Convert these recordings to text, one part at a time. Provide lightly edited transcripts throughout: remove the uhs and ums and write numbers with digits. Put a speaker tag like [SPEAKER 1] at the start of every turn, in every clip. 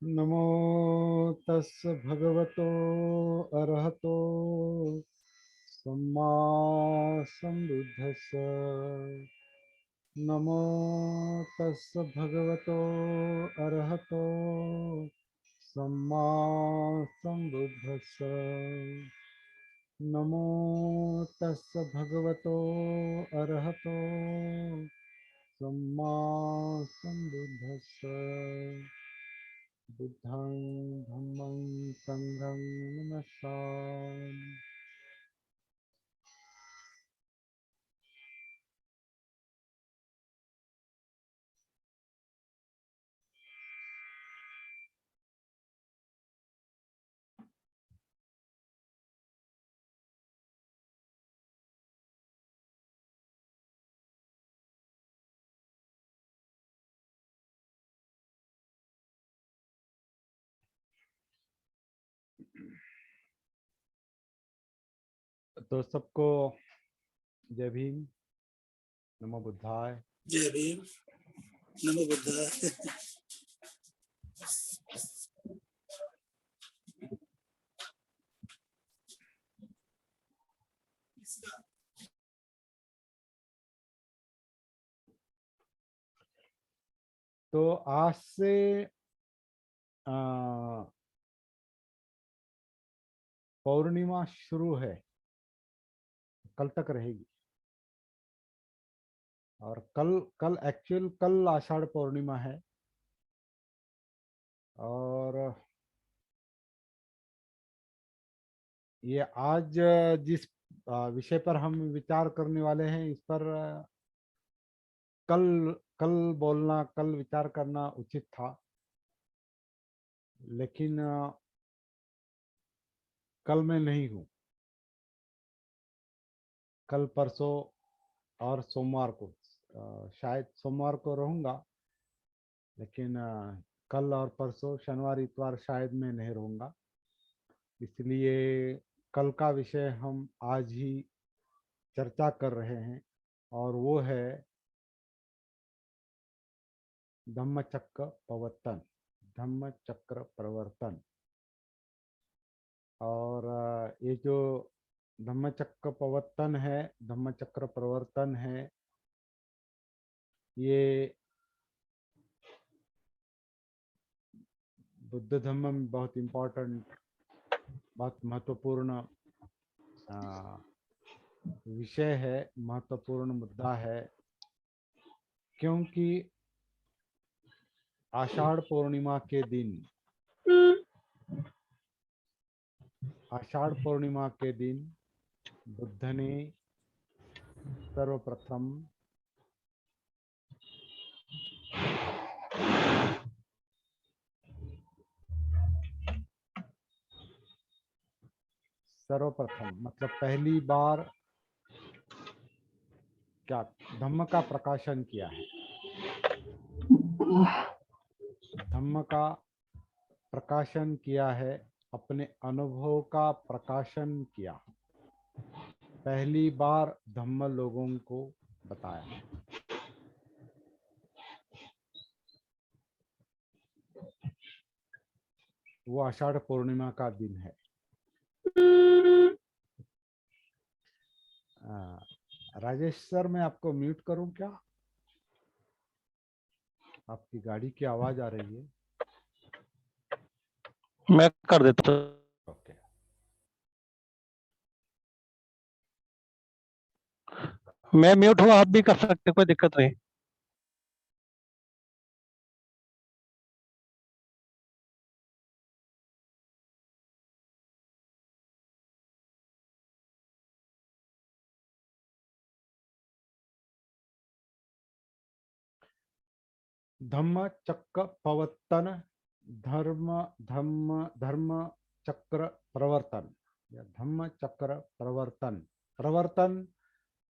[SPEAKER 1] नमो तस् भगवतो अरहतो सम्मा सम्बुद्धस्स। नमो तस् भगवतो अरहतो सम्मा सम्बुद्धस्स। नमो तस् भगवतो अरहतो सम्मा सम्बुद्धस्स। बुद्धं धम्मं संघं नमस्सामि। तो सबको जय भीम, नमो बुद्धाय।
[SPEAKER 2] जय भीम, नमो बुद्धाय।
[SPEAKER 1] तो आज से पौर्णिमा शुरू है, कल तक रहेगी। और कल कल आषाढ़ पौर्णिमा है। और ये आज जिस विषय पर हम विचार करने वाले हैं, इस पर कल कल बोलना, कल विचार करना उचित था, लेकिन कल मैं नहीं हूँ। कल, परसों और सोमवार को, शायद सोमवार को रहूँगा, लेकिन कल और परसों, शनिवार इतवार शायद मैं नहीं रहूँगा। इसलिए कल का विषय हम आज ही चर्चा कर रहे हैं, और वो है धम्मचक्र प्रवर्तन, धम्मचक्र प्रवर्तन। और ये जो धम्मचक्र प्रवर्तन है, धम्मचक्र प्रवर्तन है, ये बुद्ध धर्म में बहुत इम्पोर्टेंट, बहुत महत्वपूर्ण विषय है, महत्वपूर्ण मुद्दा है। क्योंकि आषाढ़ पूर्णिमा के दिन, आषाढ़ पूर्णिमा के दिन बुद्ध ने सर्वप्रथम मतलब पहली बार क्या धम्म का प्रकाशन किया है। धम्म का प्रकाशन किया है, अपने अनुभव का प्रकाशन किया। पहली बार धम्म लोगों को बताया। वो आषाढ़ पूर्णिमा का दिन है। राजेश सर, मैं आपको म्यूट करूं क्या? आपकी गाड़ी की आवाज आ रही है।
[SPEAKER 3] मैं कर देता हूं।
[SPEAKER 1] ओके।
[SPEAKER 3] मैं म्यूट हुआ, आप भी कर सकते, कोई दिक्कत नहीं।
[SPEAKER 1] धम्म चक्र प्रवर्तन, धर्म चक्र प्रवर्तन, या धम्म चक्र प्रवर्तन। प्रवर्तन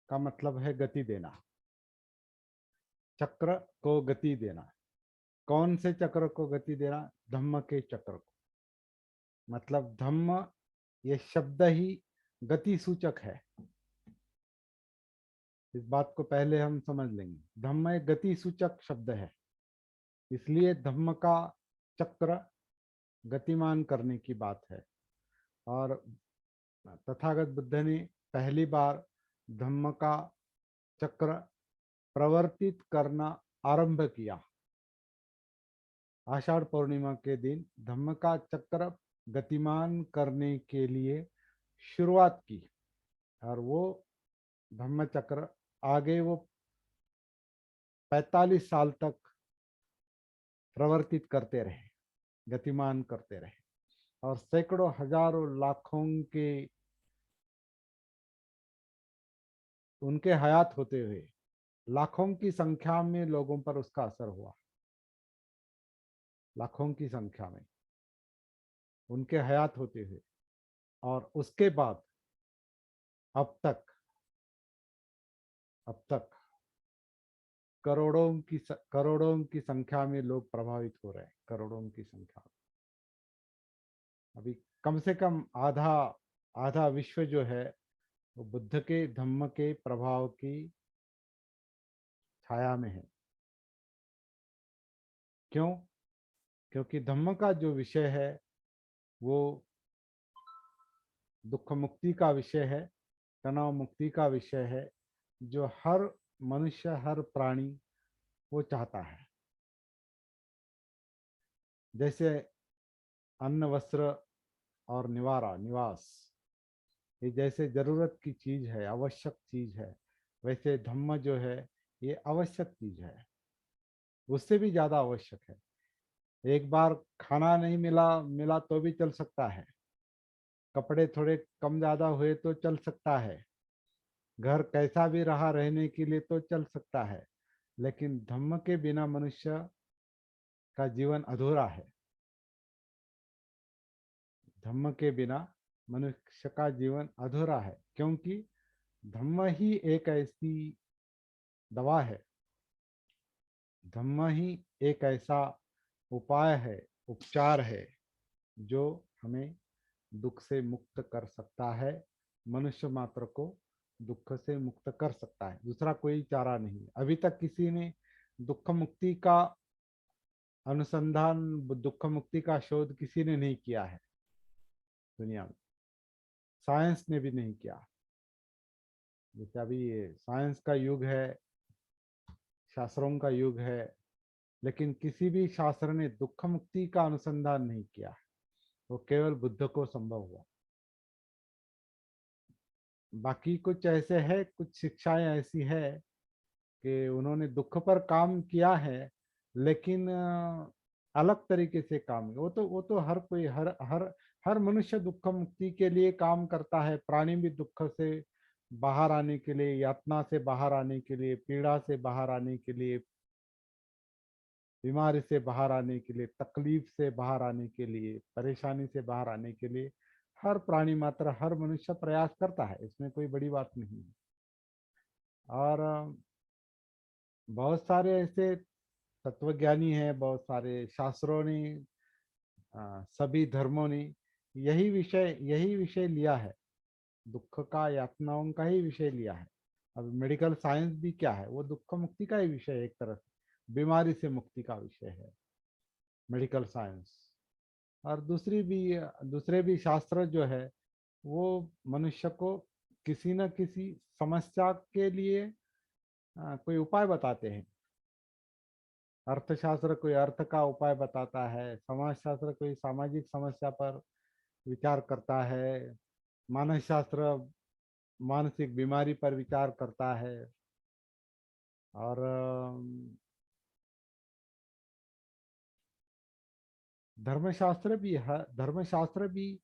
[SPEAKER 1] का मतलब है गति देना, चक्र को गति देना। कौन से चक्र को गति देना? धम्म के चक्र को। मतलब धम्म, ये शब्द ही गति सूचक है। इस बात को पहले हम समझ लेंगे। धम्म एक गति सूचक शब्द है, इसलिए धम्म का चक्र गतिमान करने की बात है। और तथागत बुद्ध ने पहली बार धम्म का चक्र प्रवर्तित करना आरंभ किया। आषाढ़ पूर्णिमा के दिन धम्म का चक्र गतिमान करने के लिए शुरुआत की, और वो धम्म चक्र आगे वो 45 साल तक प्रवर्तित करते रहे, गतिमान करते रहे, और सैकड़ों हजारों लाखों के उनके हयात होते हुए लाखों की संख्या में लोगों पर उसका असर हुआ। लाखों की संख्या में उनके हयात होते हुए, और उसके बाद अब तक करोड़ों की संख्या में लोग प्रभावित हो रहे हैं, करोड़ों की संख्या में। अभी कम से कम आधा विश्व जो है वो बुद्ध के धम्म के प्रभाव की छाया में है। क्यों? क्योंकि धम्म का जो विषय है वो दुख मुक्ति का विषय है, तनाव मुक्ति का विषय है, जो हर मनुष्य, हर प्राणी वो चाहता है। जैसे अन्न, वस्त्र और निवास, ये जैसे जरूरत की चीज है, आवश्यक चीज है, वैसे धम्म जो है ये आवश्यक चीज है, उससे भी ज्यादा आवश्यक है। एक बार खाना नहीं मिला तो भी चल सकता है, कपड़े थोड़े कम ज्यादा हुए तो चल सकता है, घर कैसा भी रहा रहने के लिए तो चल सकता है, लेकिन धम्म के बिना मनुष्य का जीवन अधूरा है। धम्म के बिना मनुष्य का जीवन अधूरा है, क्योंकि धम्म ही एक ऐसी दवा है, धम्म ही एक ऐसा उपाय है, उपचार है, जो हमें दुख से मुक्त कर सकता है, मनुष्य मात्र को दुख से मुक्त कर सकता है। दूसरा कोई चारा नहीं। अभी तक किसी ने दुख मुक्ति का अनुसंधान, दुख मुक्ति का शोध किसी ने नहीं किया है दुनिया में, साइंस ने भी नहीं किया। जैसे अभी ये साइंस का युग है, शास्त्रों का युग है, लेकिन किसी भी शास्त्र ने दुख मुक्ति का अनुसंधान नहीं किया। वो केवल बुद्ध को संभव हुआ। बाकी कुछ ऐसे है, कुछ शिक्षाएं ऐसी है कि उन्होंने दुख पर काम किया है, लेकिन अलग तरीके से काम। वो तो हर कोई, हर मनुष्य दुख मुक्ति के लिए काम करता है। प्राणी भी दुख से बाहर आने के लिए, यातना से बाहर आने के लिए, पीड़ा से बाहर आने के लिए, बीमारी से बाहर आने के लिए, तकलीफ से बाहर आने के लिए, परेशानी से बाहर आने के लिए हर प्राणी मात्र, हर मनुष्य प्रयास करता है। इसमें कोई बड़ी बात नहीं है। और बहुत सारे ऐसे तत्वज्ञानी हैं, बहुत सारे शास्त्रों ने, सभी धर्मों ने यही विषय लिया है, दुख का, यातनाओं का ही विषय लिया है। अब मेडिकल साइंस भी क्या है, वो दुख मुक्ति का ही विषय है, एक तरह से बीमारी से मुक्ति का विषय है मेडिकल साइंस। और दूसरे भी शास्त्र जो है वो मनुष्य को किसी न किसी समस्या के लिए कोई उपाय बताते हैं। अर्थशास्त्र कोई अर्थ का उपाय बताता है, समाजशास्त्र कोई सामाजिक समस्या पर विचार करता है, मानसशास्त्र मानसिक बीमारी पर विचार करता है, और धर्मशास्त्र भी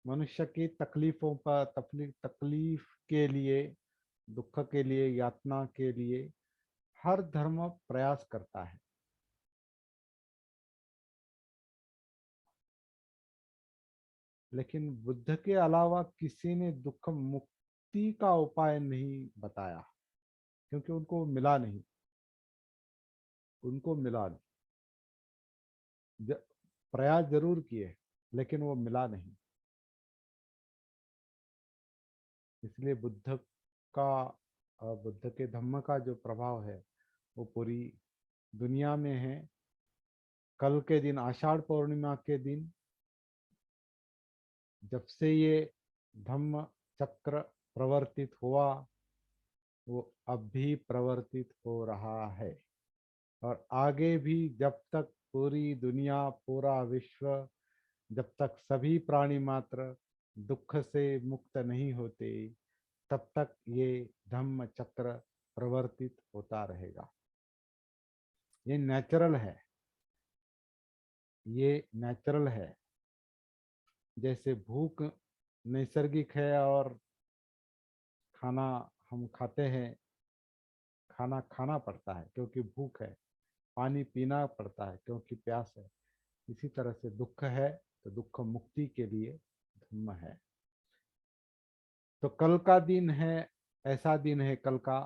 [SPEAKER 1] मनुष्य की तकलीफों पर, तकलीफ के लिए, दुख के लिए, यातना के लिए हर धर्म प्रयास करता है। लेकिन बुद्ध के अलावा किसी ने दुख मुक्ति का उपाय नहीं बताया, क्योंकि उनको मिला नहीं, उनको मिला नहीं। प्रयास जरूर किए, लेकिन वो मिला नहीं। इसलिए बुद्ध का और बुद्ध के धम्म का जो प्रभाव है वो पूरी दुनिया में है। कल के दिन आषाढ़ पूर्णिमा के दिन जब से ये धम्म चक्र प्रवर्तित हुआ वो अब भी प्रवर्तित हो रहा है और आगे भी जब तक पूरी दुनिया पूरा विश्व जब तक सभी प्राणी मात्र दुख से मुक्त नहीं होते तब तक ये धम्म चक्र प्रवर्तित होता रहेगा। ये नेचुरल है, ये नेचुरल है। जैसे भूख नैसर्गिक है और खाना हम खाते हैं, खाना खाना पड़ता है क्योंकि भूख है, पानी पीना पड़ता है क्योंकि प्यास है। इसी तरह से दुख है तो दुख मुक्ति के लिए धम्म है। तो कल का दिन है, ऐसा दिन है कल का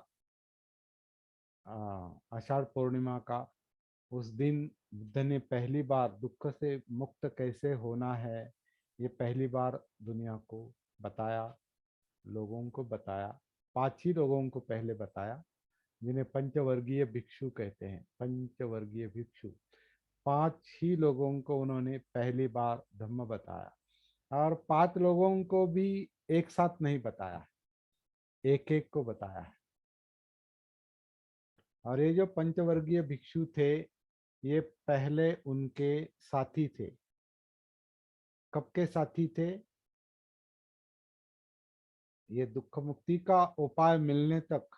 [SPEAKER 1] आषाढ़ पूर्णिमा का। उस दिन बुद्ध ने पहली बार दुख से मुक्त कैसे होना है ये पहली बार दुनिया को बताया, लोगों को बताया। 5 ही लोगों को पहले बताया जिन्हें पंचवर्गीय भिक्षु कहते हैं। पंचवर्गीय भिक्षु 5 ही लोगों को उन्होंने पहली बार धम्म बताया और 5 लोगों को भी एक साथ नहीं बताया, एक एक को बताया है। और ये जो पंचवर्गीय भिक्षु थे ये पहले उनके साथी थे। कब के साथी थे? ये दुख मुक्ति का उपाय मिलने तक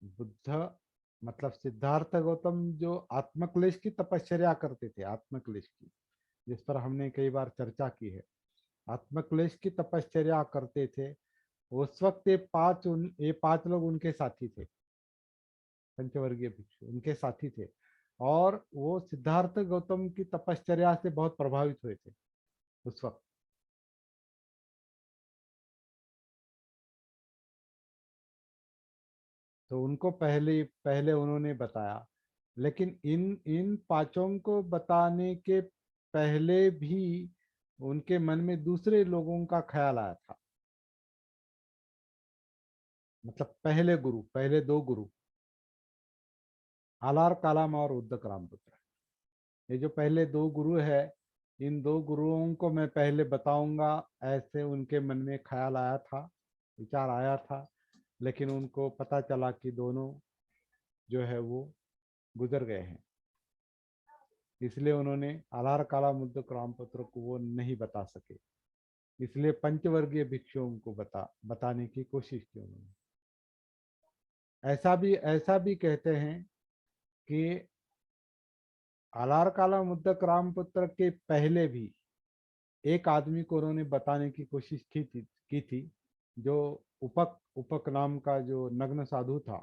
[SPEAKER 1] बुद्ध मतलब सिद्धार्थ गौतम जो आत्मक्लेश की तपश्चर्या करते थे, आत्मक्लेश की, जिस पर हमने कई बार चर्चा की है। आत्मक्लेश की तपश्चर्या करते थे उस वक्त ये 5 लोग उनके साथी थे। पंचवर्गीय भिक्षु उनके साथी थे और वो सिद्धार्थ गौतम की तपश्चर्या से बहुत प्रभावित हुए थे उस वक्त। तो उनको पहले पहले उन्होंने बताया। लेकिन इन इन 5 को बताने के पहले भी उनके मन में दूसरे लोगों का ख्याल आया था। मतलब पहले गुरु, पहले 2 गुरु आलार कालाम और उद्दक रामपुत्र, ये जो पहले 2 गुरु है, इन 2 गुरुओं को मैं पहले बताऊंगा ऐसे उनके मन में ख्याल आया था, विचार आया था। लेकिन उनको पता चला कि दोनों जो है वो गुजर गए हैं, इसलिए उन्होंने आलार काला मुद्दक रामपुत्र को वो नहीं बता सके। इसलिए पंचवर्गीय भिक्षुओं को बताने की कोशिश की उन्होंने। ऐसा भी कहते हैं कि आलार काला मुद्दक रामपुत्र के पहले भी एक आदमी को उन्होंने बताने की कोशिश की थी जो उपक उपक नाम का जो नग्न साधु था।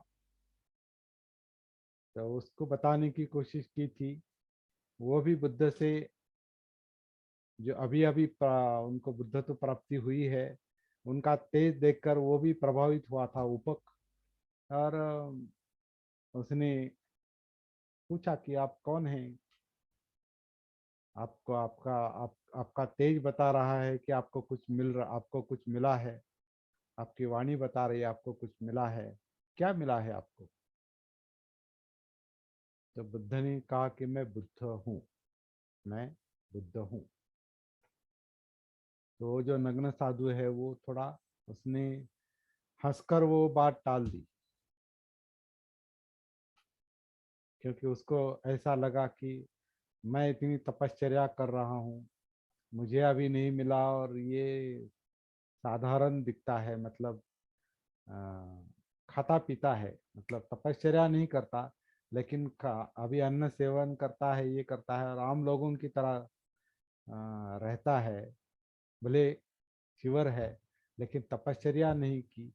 [SPEAKER 1] तो उसको बताने की कोशिश की थी। वो भी बुद्ध से जो अभी अभी उनको बुद्धत्व प्राप्ति हुई है, उनका तेज देखकर वो भी प्रभावित हुआ था उपक। और उसने पूछा कि आप कौन हैं? आपको आपका तेज बता रहा है कि आपको कुछ मिला है। आपकी वाणी बता रही है आपको कुछ मिला है। क्या मिला है आपको? तो बुद्ध ने कहा कि मैं बुद्ध हूँ, मैं बुद्ध हूँ। तो जो नग्न साधु है वो थोड़ा उसने हंसकर वो बात टाल दी, क्योंकि उसको ऐसा लगा कि मैं इतनी तपश्चर्या कर रहा हूँ, मुझे अभी नहीं मिला और ये साधारण दिखता है। मतलब अ, खाता पीता है, मतलब तपश्चर्या नहीं करता, लेकिन अभी अन्न सेवन करता है, ये करता है और आम लोगों की तरह रहता है। भले शिवर है लेकिन तपश्चर्या नहीं की।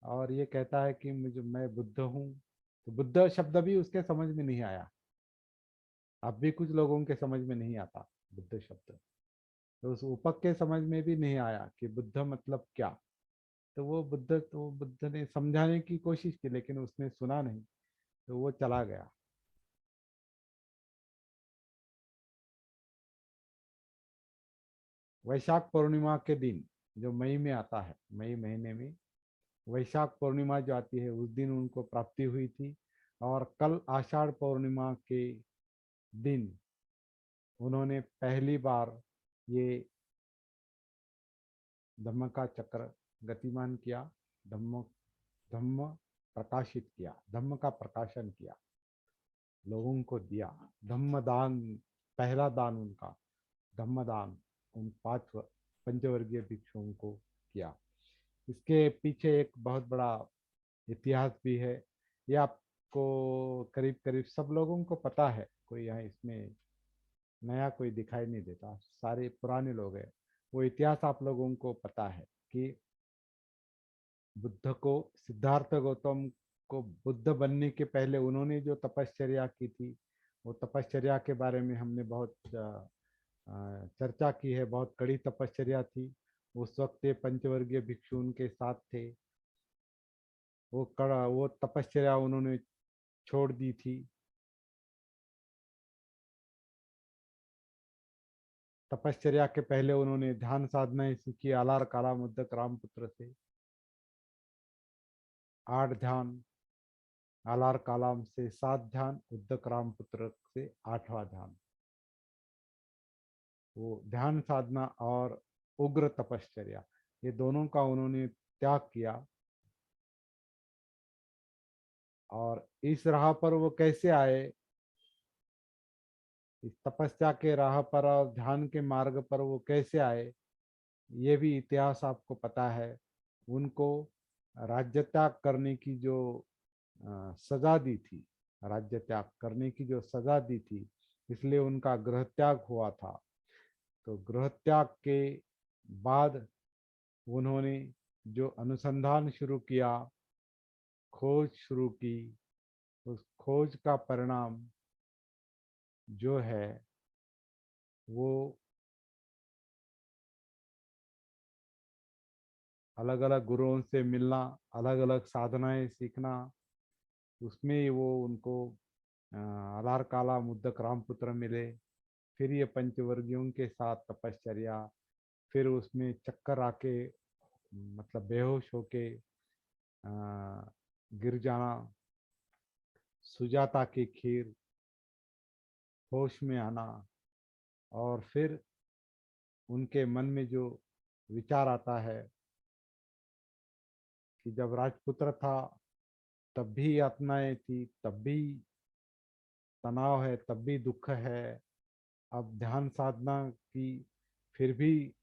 [SPEAKER 1] और ये कहता है कि मैं बुद्ध हूँ। तो बुद्ध शब्द भी उसके समझ में नहीं आया। अब भी कुछ लोगों के समझ में नहीं आता बुद्ध शब्द। तो उस उपक के समझ में भी नहीं आया कि बुद्ध मतलब क्या। तो बुद्ध ने समझाने की कोशिश की लेकिन उसने सुना नहीं, तो वो चला गया। वैशाख पूर्णिमा के दिन जो मई में आता है, मई महीने में वैशाख पूर्णिमा जो आती है उस दिन उनको प्राप्ति हुई थी। और कल आषाढ़ पूर्णिमा के दिन उन्होंने पहली बार ये धम्म का चक्र गतिमान किया, धम्म धम्म प्रकाशित किया, धम्म का प्रकाशन किया, लोगों को दिया। धम्म दान, पहला दान उनका धम्म दान उन पंचवर्गीय भिक्षुओं को किया। इसके पीछे एक बहुत बड़ा इतिहास भी है। ये आपको करीब करीब सब लोगों को पता है, कोई यहाँ इसमें नया कोई दिखाई नहीं देता, सारे पुराने लोग हैं। वो इतिहास आप लोगों को पता है कि बुद्ध को, सिद्धार्थ गौतम को बुद्ध बनने के पहले उन्होंने जो तपश्चर्या की थी, वो तपश्चर्या के बारे में हमने बहुत चर्चा की है। बहुत कड़ी तपश्चर्या थी। उस वक्त ये पंचवर्गीय भिक्षु उनके साथ थे। वो तपश्चर्या उन्होंने छोड़ दी थी। तपश्चर्या के पहले उन्होंने ध्यान साधनाएं सीखी आलार काला मुद्दक रामपुत्र से। 8 ध्यान आलार कालाम से, 7 ध्यान उद्दक रामपुत्र से 8वां ध्यान। वो ध्यान साधना और उग्र तपश्चर्या, ये दोनों का उन्होंने त्याग किया। और इस राह पर वो कैसे आए, इस तपस्या के राह पर और ध्यान के मार्ग पर वो कैसे आए, ये भी इतिहास आपको पता है। उनको राज्य त्याग करने की जो सजा दी थी, राज्य त्याग करने की जो सजा दी थी, इसलिए उनका गृह त्याग हुआ था। तो गृह त्याग के बाद उन्होंने जो अनुसंधान शुरू किया, खोज शुरू की, उस खोज का परिणाम जो है वो अलग अलग गुरुओं से मिलना, अलग अलग साधनाएं सीखना, उसमें वो उनको आलार काला मुद्दक रामपुत्र मिले। फिर ये पंचवर्गियों के साथ तपश्चर्या, फिर उसमें चक्कर आके मतलब बेहोश होके गिर जाना, सुजाता की खीर, होश में आना। और फिर उनके मन में जो विचार आता है कि जब राजपुत्र था तब भी यातनाएं थी, तब भी तनाव है, तब भी दुख है। अब ध्यान साधना की, फिर भी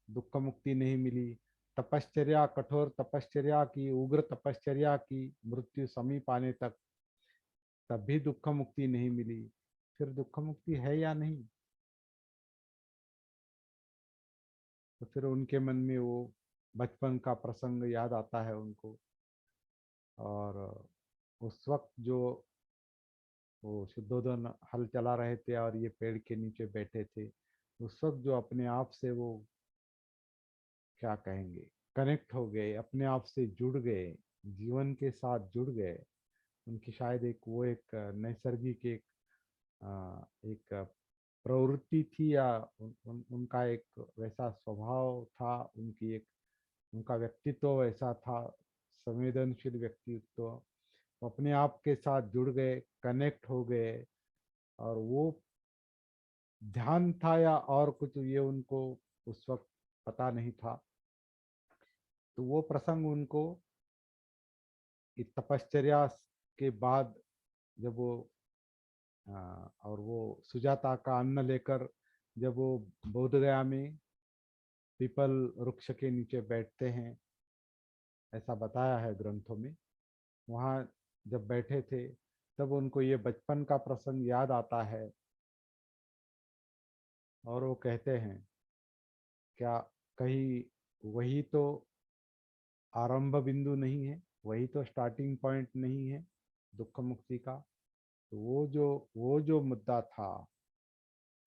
[SPEAKER 1] दुख मुक्ति नहीं मिली। तपश्चर्या, कठोर तपश्चर्या की, उग्र तपश्चर्या की, मृत्यु समीप आने तक, तब भी दुख मुक्ति नहीं मिली। फिर दुख मुक्ति है या नहीं? तो फिर उनके मन में वो बचपन का प्रसंग याद आता है उनको। और उस वक्त जो वो शुद्धोधन हल चला रहे थे और ये पेड़ के नीचे बैठे थे, उस वक्त जो अपने आप से वो क्या कहेंगे, कनेक्ट हो गए, अपने आप से जुड़ गए, जीवन के साथ जुड़ गए। उनकी शायद एक वो एक नैसर्गिक एक प्रवृत्ति थी, या उनका एक वैसा स्वभाव था, उनकी एक उनका व्यक्तित्व वैसा था, संवेदनशील व्यक्तित्व। वो अपने आप के साथ जुड़ गए, कनेक्ट हो गए। और वो ध्यान था या और कुछ, ये उनको उस वक्त पता नहीं था। तो वो प्रसंग उनको इस तपश्चर्या के बाद, जब वो और वो सुजाता का अन्न लेकर जब वो बोध गया में पीपल वृक्ष के नीचे बैठते हैं, ऐसा बताया है ग्रंथों में। वहाँ जब बैठे थे तब उनको ये बचपन का प्रसंग याद आता है। और वो कहते हैं, क्या कहीं वही तो आरंभ बिंदु नहीं है, वही तो स्टार्टिंग पॉइंट नहीं है दुख मुक्ति का? तो वो जो मुद्दा था,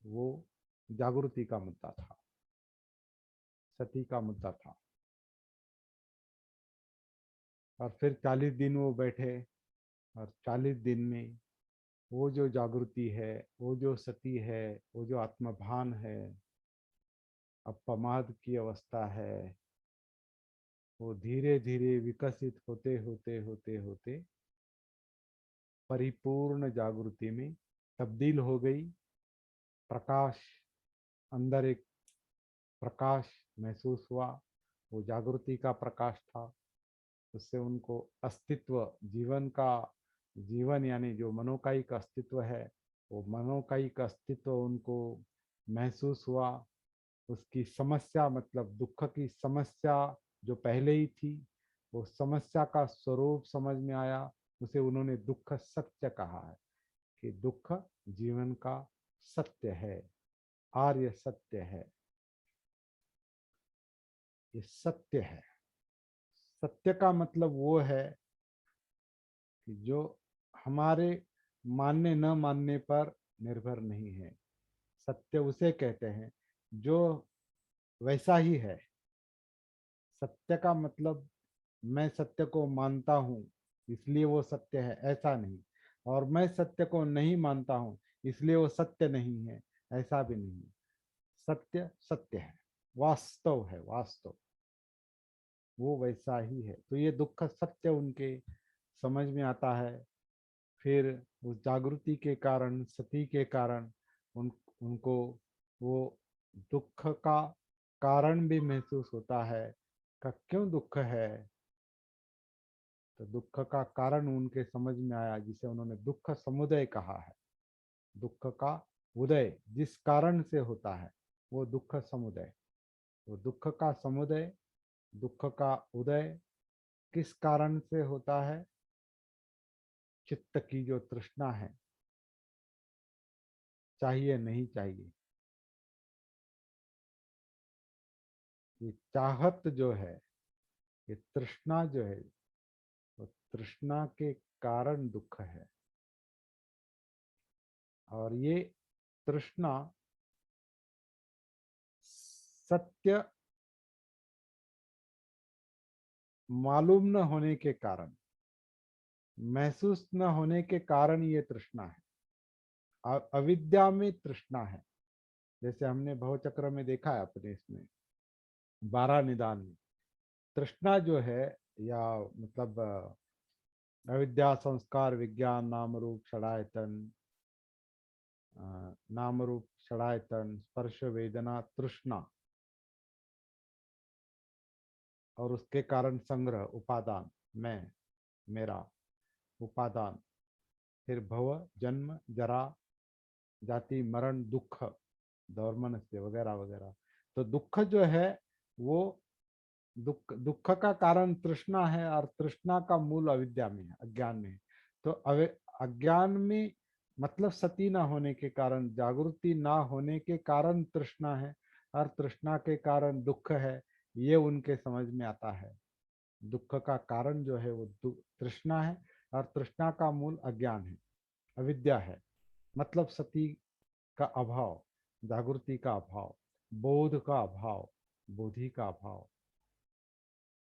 [SPEAKER 1] वो जागृति का मुद्दा था, सती का मुद्दा था। और फिर 40 दिन वो बैठे, और 40 दिन में वो जो जागृति है, वो जो सती है, वो जो आत्मभान है, अपमाद की अवस्था है, वो धीरे धीरे विकसित होते होते होते होते परिपूर्ण जागृति में तब्दील हो गई। प्रकाश, अंदर एक प्रकाश महसूस हुआ, वो जागृति का प्रकाश था। उससे उनको अस्तित्व, जीवन का, जीवन यानी जो मनोकायिक अस्तित्व है, वो मनोकायिक अस्तित्व उनको महसूस हुआ। उसकी समस्या मतलब दुख की समस्या जो पहले ही थी, वो समस्या का स्वरूप समझ में आया। उसे उन्होंने दुख सत्य कहा है कि दुख जीवन का सत्य है, आर्य सत्य है, ये सत्य है। सत्य का मतलब वो है कि जो हमारे मानने न मानने पर निर्भर नहीं है। सत्य उसे कहते हैं जो वैसा ही है। सत्य का मतलब मैं सत्य को मानता हूँ इसलिए वो सत्य है, ऐसा नहीं। और मैं सत्य को नहीं मानता हूँ इसलिए वो सत्य नहीं है, ऐसा भी नहीं। सत्य सत्य है, वास्तव है, वास्तव वो वैसा ही है। तो ये दुख सत्य उनके समझ में आता है। फिर उस जागृति के कारण, सती के कारण उनको वो दुख का कारण भी महसूस होता है कि क्यों दुख है। तो दुख का कारण उनके समझ में आया, जिसे उन्होंने दुख समुदय कहा है। दुख का उदय जिस कारण से होता है वो दुख समुदय। वो दुख का समुदय, दुख का उदय किस कारण से होता है? चित्त की जो तृष्णा है, चाहिए नहीं चाहिए, ये चाहत जो है, ये तृष्णा जो है, वो तृष्णा के कारण दुख है। और ये तृष्णा सत्य मालूम न होने के कारण, महसूस न होने के कारण ये तृष्णा है। अविद्या में तृष्णा है। जैसे हमने भवचक्र में देखा है अपने इसमें 12 निदान में, तृष्णा जो है, या मतलब अविद्या संस्कार विज्ञान नाम रूप षडायतन, नाम रूप षडायतन स्पर्श वेदना तृष्णा, और उसके कारण संग्रह उपादान, मैं, मेरा, उपादान, फिर भव जन्म जरा जाति मरण दुख, दौर्मन से वगैरह वगैरह। तो दुख जो है वो दुख का कारण तृष्णा है, और तृष्णा का मूल अविद्या में है, अज्ञान में है। तो अज्ञान में मतलब सती ना होने के कारण, जागृति ना होने के कारण तृष्णा है, और तृष्णा के कारण दुख है। ये उनके समझ में आता है। दुख का कारण जो है वो तृष्णा है, और तृष्णा का मूल अज्ञान है, अविद्या है। मतलब सती का अभाव, जागृति का अभाव, बोध का अभाव, बोधि का अभाव।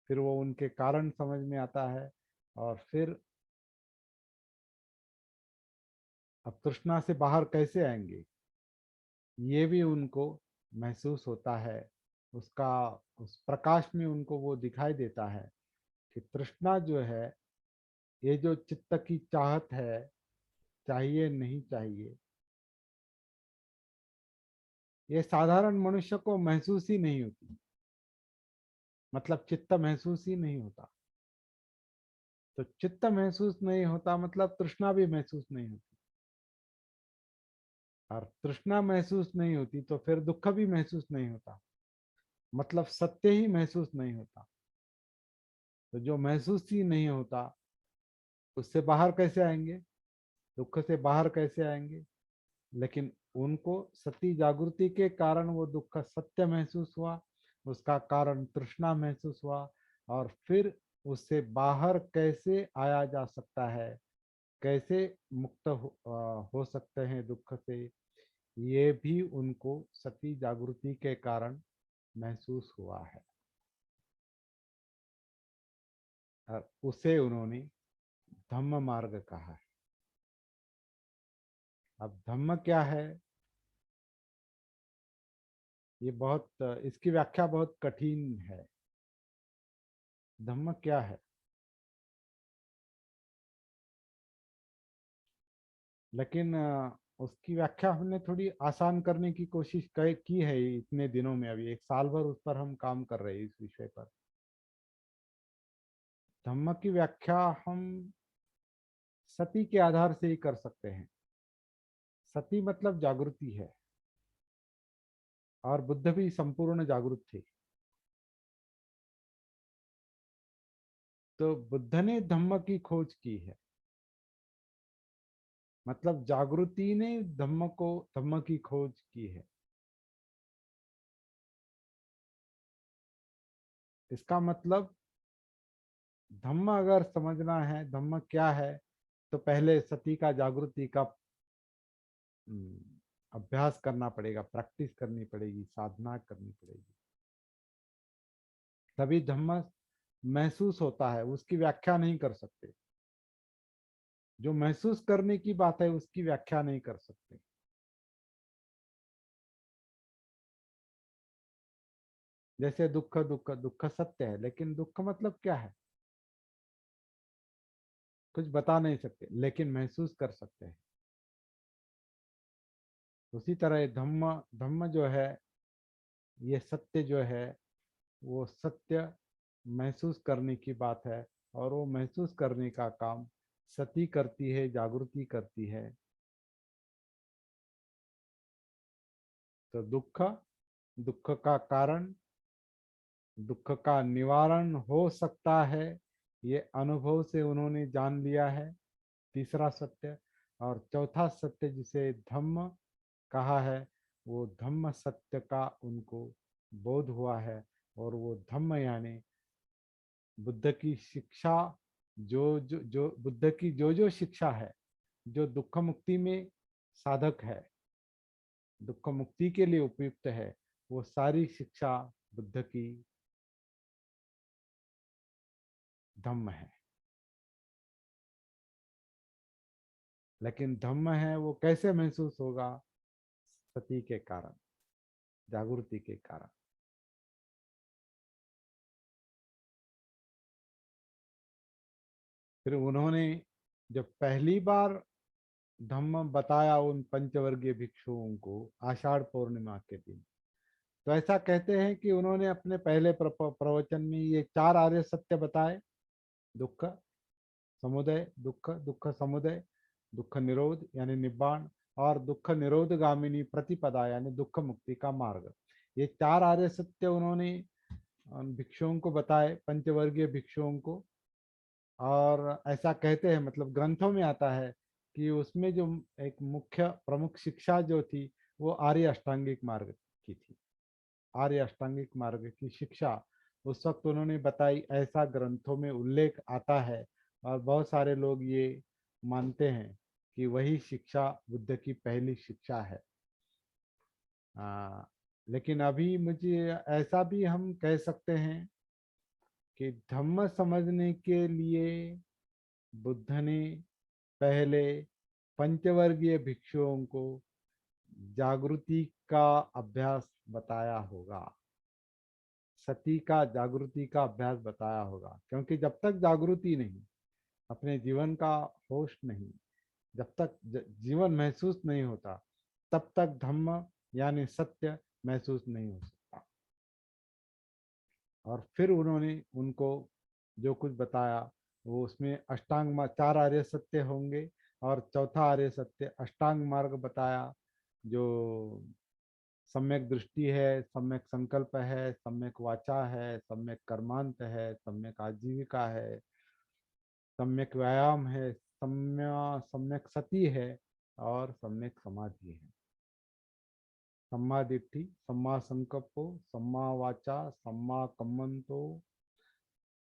[SPEAKER 1] फिर वो उनके कारण समझ में आता है। और फिर अब तृष्णा से बाहर कैसे आएंगे, ये भी उनको महसूस होता है। उसका, उस प्रकाश में उनको वो दिखाई देता है कि तृष्णा जो है, ये जो चित्त की चाहत है, चाहिए नहीं चाहिए, ये साधारण मनुष्य को महसूस ही नहीं होती। मतलब चित्त महसूस ही नहीं होता। तो चित्त महसूस नहीं होता मतलब तृष्णा भी महसूस नहीं होती। और तृष्णा महसूस नहीं होती तो फिर दुख भी महसूस नहीं होता। मतलब सत्य ही महसूस नहीं होता। तो जो महसूस ही नहीं होता, उससे बाहर कैसे आएंगे, दुख से बाहर कैसे आएंगे? लेकिन उनको सती जागृति के कारण वो दुख सत्य महसूस हुआ, उसका कारण तृष्णा महसूस हुआ। और फिर उससे बाहर कैसे आया जा सकता है, कैसे मुक्त हो सकते हैं दुख से, ये भी उनको सती जागृति के कारण महसूस हुआ है। और उसे उन्होंने धम्म मार्ग कहा है। अब धम्म क्या है, ये बहुत, इसकी व्याख्या बहुत कठिन है। धम्म क्या है, लेकिन उसकी व्याख्या हमने थोड़ी आसान करने की कोशिश की है इतने दिनों में। अभी एक साल भर उस पर हम काम कर रहे हैं, इस विषय पर। धम्म की व्याख्या हम सती के आधार से ही कर सकते हैं। सती मतलब जागृति है, और बुद्ध भी संपूर्ण जागृत थे। तो बुद्ध ने धम्म की खोज की है, मतलब जागृति ने धम्म की खोज की है। इसका मतलब धम्म अगर समझना है, धम्म क्या है, तो पहले सती का जागृति का अभ्यास करना पड़ेगा, प्रैक्टिस करनी पड़ेगी, साधना करनी पड़ेगी, तभी धम्म महसूस होता है। उसकी व्याख्या नहीं कर सकते। जो महसूस करने की बात है उसकी व्याख्या नहीं कर सकते। जैसे दुख, दुख दुख सत्य है, लेकिन दुख मतलब क्या है कुछ बता नहीं सकते, लेकिन महसूस कर सकते हैं। उसी तरह धम्म, धम्म जो है, ये सत्य जो है, वो सत्य महसूस करने की बात है। और वो महसूस करने का काम सती करती है, जागृति करती है। तो दुख, दुख का कारण, दुख का निवारण हो सकता है, ये अनुभव से उन्होंने जान लिया है, तीसरा सत्य। और चौथा सत्य जिसे धम्म कहा है, वो धम्म सत्य का उनको बोध हुआ है। और वो धम्म यानी बुद्ध की शिक्षा, जो बुद्ध की जो शिक्षा है, जो दुख मुक्ति में साधक है, दुख मुक्ति के लिए उपयुक्त है, वो सारी शिक्षा बुद्ध की धम्म है। लेकिन धम्म है वो कैसे महसूस होगा? सती के कारण, जागृति के कारण। फिर उन्होंने जब पहली बार धम्म बताया उन पंचवर्गीय भिक्षुओं को आषाढ़ पूर्णिमा के दिन, तो ऐसा कहते हैं कि उन्होंने अपने पहले प्रवचन में ये चार आर्य सत्य बताए। दुख समुदय, दुख दुख समुदय, दुख निरोध यानी निब्बाण, और दुख निरोध गामिनी प्रतिपदा यानी दुख मुक्ति का मार्ग। ये चार आर्य सत्य उन्होंने भिक्षुओं को बताए, पंचवर्गीय भिक्षुओं को। और ऐसा कहते हैं, मतलब ग्रंथों में आता है कि उसमें जो एक मुख्य प्रमुख शिक्षा जो थी, वो आर्य अष्टांगिक मार्ग की थी। आर्य अष्टांगिक मार्ग की शिक्षा उस वक्त उन्होंने बताई, ऐसा ग्रंथों में उल्लेख आता है। और बहुत सारे लोग ये मानते हैं कि वही शिक्षा बुद्ध की पहली शिक्षा है। लेकिन अभी मुझे ऐसा भी हम कह सकते हैं कि धम्म समझने के लिए बुद्ध ने पहले पंचवर्गीय भिक्षुओं को जागृति का अभ्यास बताया होगा, सती का जागृति का अभ्यास बताया होगा। क्योंकि जब तक जागृति नहीं, अपने जीवन का होश नहीं, जब तक जीवन महसूस नहीं होता, तब तक धम्म यानी सत्य महसूस नहीं हो सकता। और फिर उन्होंने उनको जो कुछ बताया, वो उसमें चार आर्य सत्य होंगे, और चौथा आर्य सत्य अष्टांग मार्ग बताया, जो सम्यक दृष्टि है, सम्यक संकल्प है, सम्यक वाचा है, सम्यक कर्मांत है, सम्यक आजीविका है, सम्यक व्यायाम है, सम्यक सती है, और सम्यक समाधि है। सम्मा दिट्ठि, सम्मा संकल्पो, सम्मा वाचा, सम्मा कम्मंतो,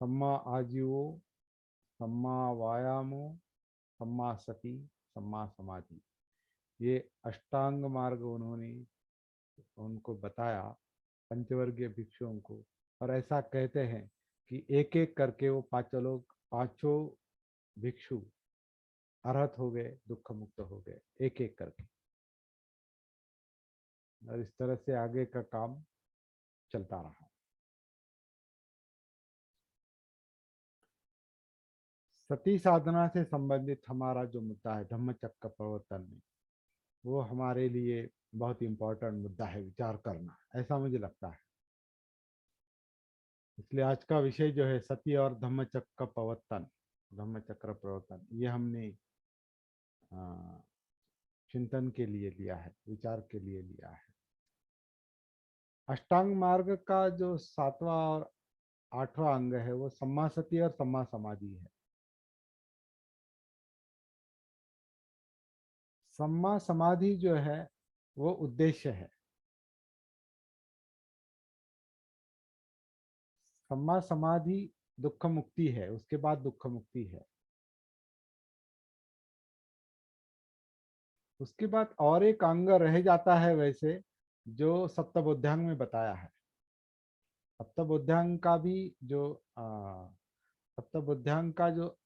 [SPEAKER 1] सम्मा आजीवो, सम्मा व्यायामो, सम्मा सती, सम्मा समाधि। ये अष्टांग मार्ग उन्होंने उनको बताया, पंचवर्गीय भिक्षुओं को। और ऐसा कहते हैं कि एक एक करके वो पांचों लोग, पांचों भिक्षु अरहत हो गए, दुख मुक्त हो गए, एक एक करके। और इस तरह से आगे का काम चलता रहा। सती साधना से संबंधित हमारा जो मुद्दा है धम्मचक्र प्रवर्तन में, वो हमारे लिए बहुत इम्पोर्टेंट मुद्दा है विचार करना, ऐसा मुझे लगता है। इसलिए आज का विषय जो है सती और धम्मचक्र प्रवर्तन, धम्मचक्र प्रवर्तन, ये हमने चिंतन के लिए लिया है, विचार के लिए लिया है। अष्टांग मार्ग का जो 7वां और 8वां अंग है वो सम्मा सती और सम्मा समाधि है। सम्मा समाधि जो है वो उद्देश्य है। सम्मा समाधि दुख मुक्ति है, उसके बाद दुख मुक्ति है। उसके बाद और एक अंग रह जाता है वैसे, जो सप्तबोध्यांग में बताया है। सप्तबोध्यांग का भी जो सप्तबोध्यांग का जो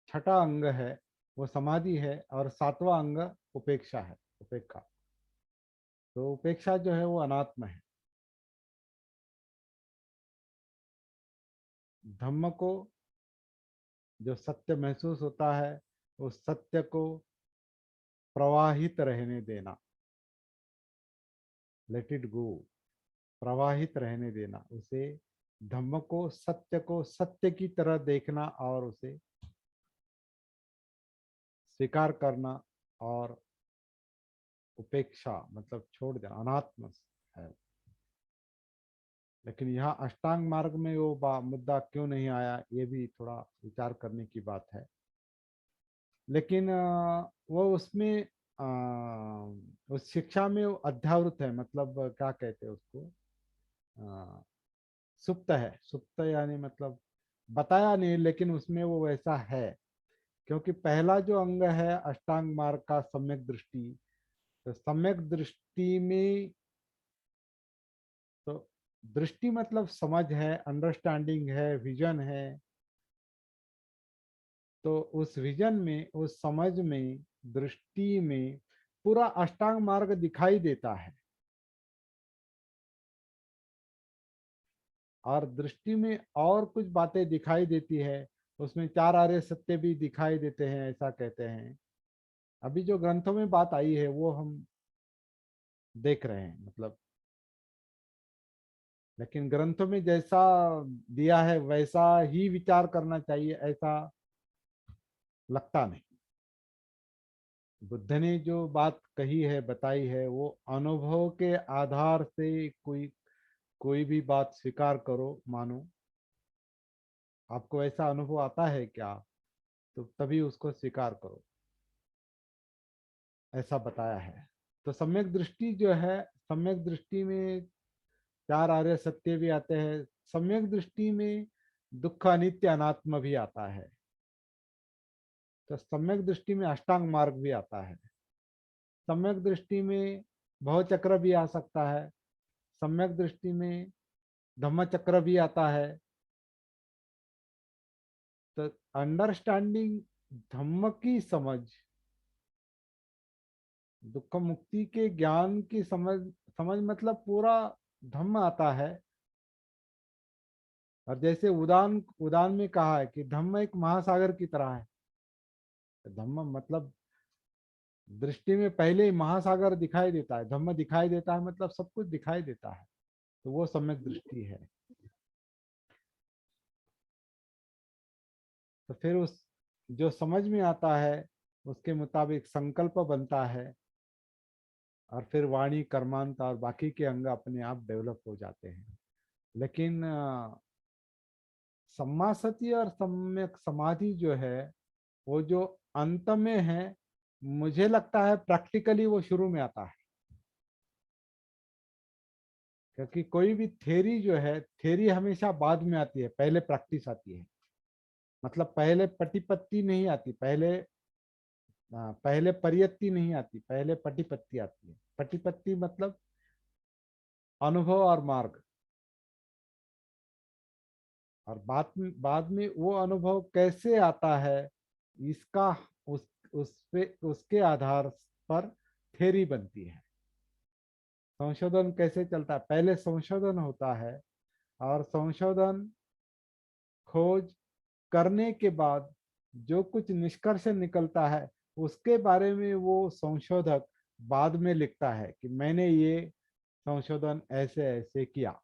[SPEAKER 1] छठा अंग है वो समाधि है, और 7वां अंग उपेक्षा है, उपेक्षा। तो उपेक्षा जो है वो अनात्म है। धम्म को जो सत्य महसूस होता है उस सत्य को प्रवाहित रहने देना, लेट इट गो, प्रवाहित रहने देना, उसे धम्म को, सत्य को सत्य की तरह देखना और उसे स्वीकार करना, और उपेक्षा मतलब छोड़ देना, अनात्म है। लेकिन यहाँ अष्टांग मार्ग में वो मुद्दा क्यों नहीं आया, ये भी थोड़ा विचार करने की बात है। लेकिन वो उसमें उस शिक्षा में वो अध्यावृत है, मतलब क्या कहते हैं उसको, अ, सुप्त है। सुप्त यानी मतलब बताया नहीं, लेकिन उसमें वो वैसा है। क्योंकि पहला जो अंग है अष्टांग मार्ग का सम्यक दृष्टि, तो सम्यक दृष्टि में तो दृष्टि मतलब समझ है, अंडरस्टैंडिंग है, विजन है। तो उस विजन में, उस समझ में, दृष्टि में पूरा अष्टांग मार्ग दिखाई देता है। और दृष्टि में और कुछ बातें दिखाई देती है, उसमें 4 आर्य सत्य भी दिखाई देते हैं, ऐसा कहते हैं। अभी जो ग्रंथों में बात आई है वो हम देख रहे हैं, मतलब लेकिन ग्रंथों में जैसा दिया है वैसा ही विचार करना चाहिए, ऐसा लगता नहीं। बुद्ध ने जो बात कही है, बताई है, वो अनुभव के आधार से कोई कोई भी बात स्वीकार करो, मानो। आपको ऐसा अनुभव आता है क्या, तो तभी उसको स्वीकार करो, ऐसा बताया है। तो सम्यक दृष्टि जो है, सम्यक दृष्टि में 4 आर्य सत्य भी आते हैं। सम्यक दृष्टि में दुख, अनित्य, अनात्म भी आता है। तो सम्यक दृष्टि में अष्टांग मार्ग भी आता है। सम्यक दृष्टि में भवचक्र भी आ सकता है। सम्यक दृष्टि में धम्मचक्र भी आता है। तो अंडरस्टैंडिंग, धम्म की समझ, दुख मुक्ति के ज्ञान की समझ, समझ मतलब पूरा धम्म आता है। और जैसे उदान उदान में कहा है कि धम्म एक महासागर की तरह है। धम्म मतलब दृष्टि में पहले ही महासागर दिखाई देता है, धम्म दिखाई देता है, मतलब सब कुछ दिखाई देता है। तो वो सम्यक दृष्टि है। तो फिर उस जो समझ में आता है उसके मुताबिक संकल्प बनता है, और फिर वाणी, कर्मांत और बाकी के अंग अपने आप डेवलप हो जाते हैं। लेकिन सम्मा सती और सम्यक समाधि जो है वो जो अंत में है, मुझे लगता है प्रैक्टिकली वो शुरू में आता है। क्योंकि कोई भी थ्योरी जो है, थ्योरी हमेशा बाद में आती है, पहले प्रैक्टिस आती है। मतलब पहले पटिपत्ति नहीं आती, पहले परियत्ति नहीं आती, पहले पटिपत्ति आती है। पटिपत्ति मतलब अनुभव और मार्ग, और बाद में वो अनुभव कैसे आता है, इसका उसके आधार पर थ्योरी बनती है। संशोधन कैसे चलता है, पहले संशोधन होता है, और संशोधन, खोज, करने के बाद जो कुछ निष्कर्ष निकलता है उसके बारे में वो संशोधक बाद में लिखता है कि मैंने ये संशोधन ऐसे ऐसे किया।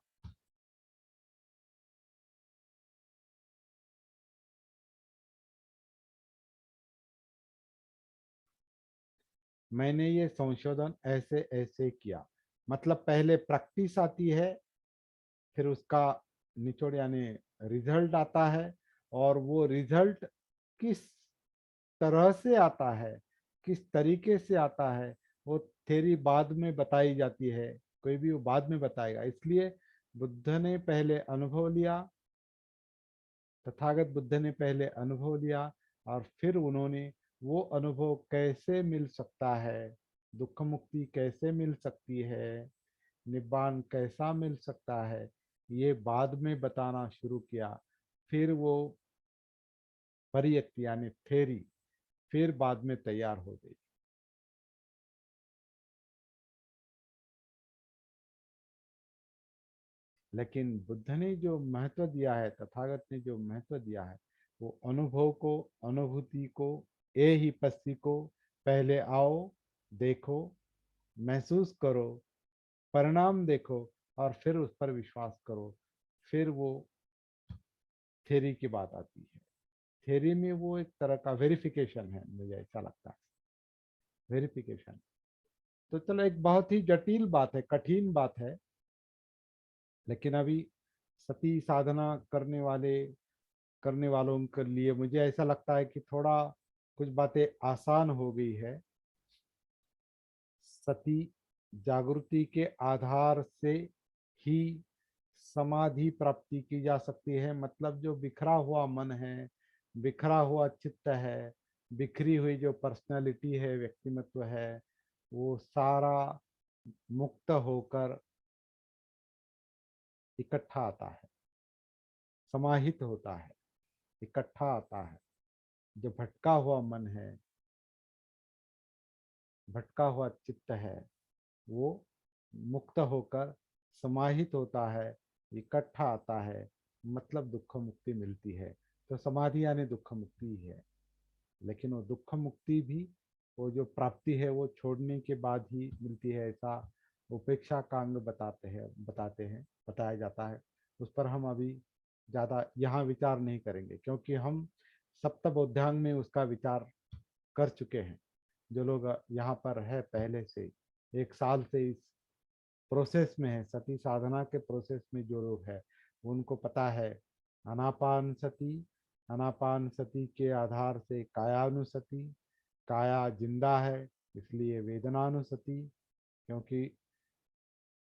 [SPEAKER 1] मैंने ये संशोधन ऐसे ऐसे किया मतलब पहले प्रैक्टिस आती है, फिर उसका निचोड़ यानी रिजल्ट आता है, और वो रिजल्ट किस तरह से आता है, किस तरीके से आता है, वो थ्योरी बाद में बताई जाती है। कोई भी वो बाद में बताएगा। इसलिए बुद्ध ने पहले अनुभव लिया, तथागत बुद्ध ने पहले अनुभव लिया, और फिर उन्होंने वो अनुभव कैसे मिल सकता है, दुख मुक्ति कैसे मिल सकती है, निब्बान कैसा मिल सकता है, ये बाद में बताना शुरू किया। फिर वो परियक्ति यानी थेरी फिर बाद में तैयार हो गई। लेकिन बुद्ध ने जो महत्व दिया है, तथागत ने जो महत्व दिया है, वो अनुभव को, अनुभूति को, ए ही पस्सी को पहले आओ, देखो, महसूस करो, परिणाम देखो, और फिर उस पर विश्वास करो। फिर वो थ्योरी की बात आती है। थ्योरी में वो एक तरह का वेरिफिकेशन है, मुझे ऐसा लगता है, वेरिफिकेशन। तो चलो, एक बहुत ही जटिल बात है, कठिन बात है, लेकिन अभी सती साधना करने वालों के लिए मुझे ऐसा लगता है कि थोड़ा कुछ बातें आसान हो गई है। सती जागृति के आधार से ही समाधि प्राप्ति की जा सकती है। मतलब जो बिखरा हुआ मन है, बिखरा हुआ चित्त है, बिखरी हुई जो पर्सनालिटी है, व्यक्तिमत्व है, वो सारा मुक्त होकर इकट्ठा आता है, समाहित होता है, इकट्ठा आता है। जो भटका हुआ मन है, भटका हुआ चित्त है, वो मुक्त होकर समाहित होता है, इकट्ठा आता है, मतलब दुख मुक्ति मिलती है। तो समाधि यानी दुख मुक्ति ही है। लेकिन वो दुख मुक्ति भी वो जो प्राप्ति है वो छोड़ने के बाद ही मिलती है, ऐसा उपेक्षा का अंग बताते हैं बताया जाता है। उस पर हम अभी ज़्यादा यहाँ विचार नहीं करेंगे, क्योंकि हम सप्तबोध्यांग में उसका विचार कर चुके हैं। जो लोग यहाँ पर है पहले से, 1 साल से इस प्रोसेस में है, सती साधना के प्रोसेस में जो लोग हैं, उनको पता है अनापान सती के आधार से कायानुसति, काया जिंदा है इसलिए वेदनानुसति, क्योंकि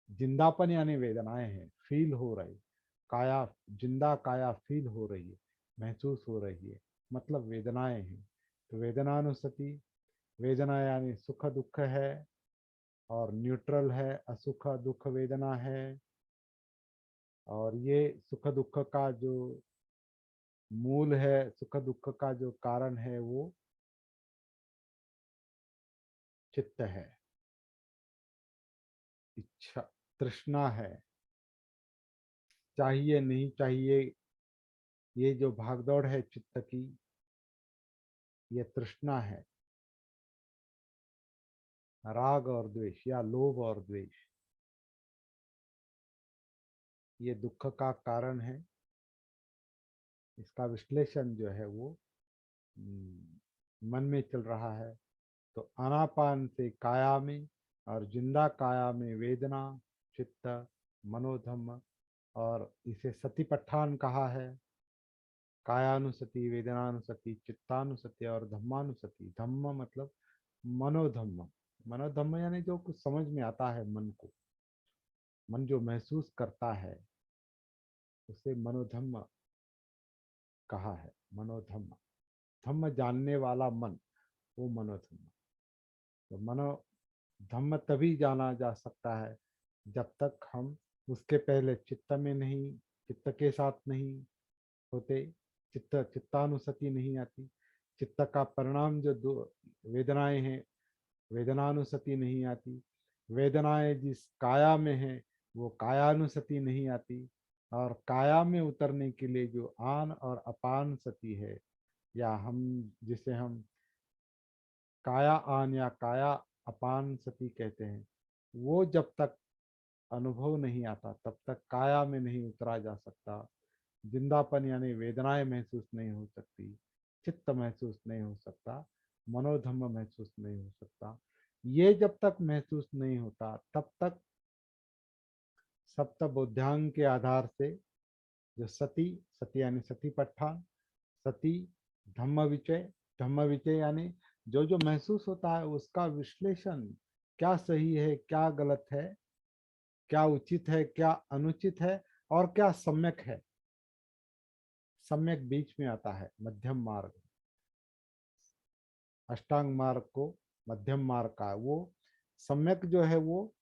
[SPEAKER 1] जिंदापन यानी वेदनाएं हैं, फील हो रही, काया जिंदा काया फील हो रही है, महसूस हो रही है, मतलब वेदनाएं हैं। तो वेदनानुसति, वेदना यानी सुख दुख है, और न्यूट्रल है, असुख दुख वेदना है। और ये सुख दुख का जो मूल है, सुख दुख का जो कारण है, वो चित्त है, इच्छा, तृष्णा है, चाहिए नहीं चाहिए, ये जो भागदौड़ है चित्त की, ये तृष्णा है। राग और द्वेष या लोभ और द्वेष, ये दुख का कारण है। इसका विश्लेषण जो है वो मन में चल रहा है। तो आनापान से काया में, और जिंदा काया में वेदना, चित्त, मनोधम्म, और इसे सतिपट्ठान कहा है। कायानुसति, वेदनानुसति, चित्तानुसति और धम्मानुसति। धम्म मतलब मनोधम्म, मनोधम्म यानी जो कुछ समझ में आता है मन को, मन जो महसूस करता है, उसे मनोधम्म कहा है। मनोधम्म, धम्म जानने वाला मन, वो मनोधम्म। तो मनोधम्म तभी जाना जा सकता है जब तक हम उसके पहले चित्त में नहीं, चित्त के साथ नहीं होते, चित्तानुसति नहीं आती, चित्त का परिणाम जो दो वेदनाएं हैं, वेदनानुसति नहीं आती, वेदनाएं जिस काया में है वो कायानुसति नहीं आती, और काया में उतरने के लिए जो आन और अपान सती है, या हम जिसे हम काया आन या काया अपान सती कहते हैं, वो जब तक अनुभव नहीं आता तब तक काया में नहीं उतरा जा सकता। जिंदापन यानी वेदनाएं महसूस नहीं हो सकती, चित्त महसूस नहीं हो सकता, मनोधम्म महसूस नहीं हो सकता। ये जब तक महसूस नहीं होता तब तक सप्त बोधांग के आधार से जो सती, सती यानी सतीपट्ठान, सती, धम्म विचय यानी जो जो महसूस होता है उसका विश्लेषण, क्या सही है क्या गलत है, क्या उचित है क्या अनुचित है, और क्या सम्यक है। सम्यक बीच में आता है, मध्यम मार्ग, अष्टांग मार्ग को मध्यम मार्ग का है। वो सम्यक जो है वो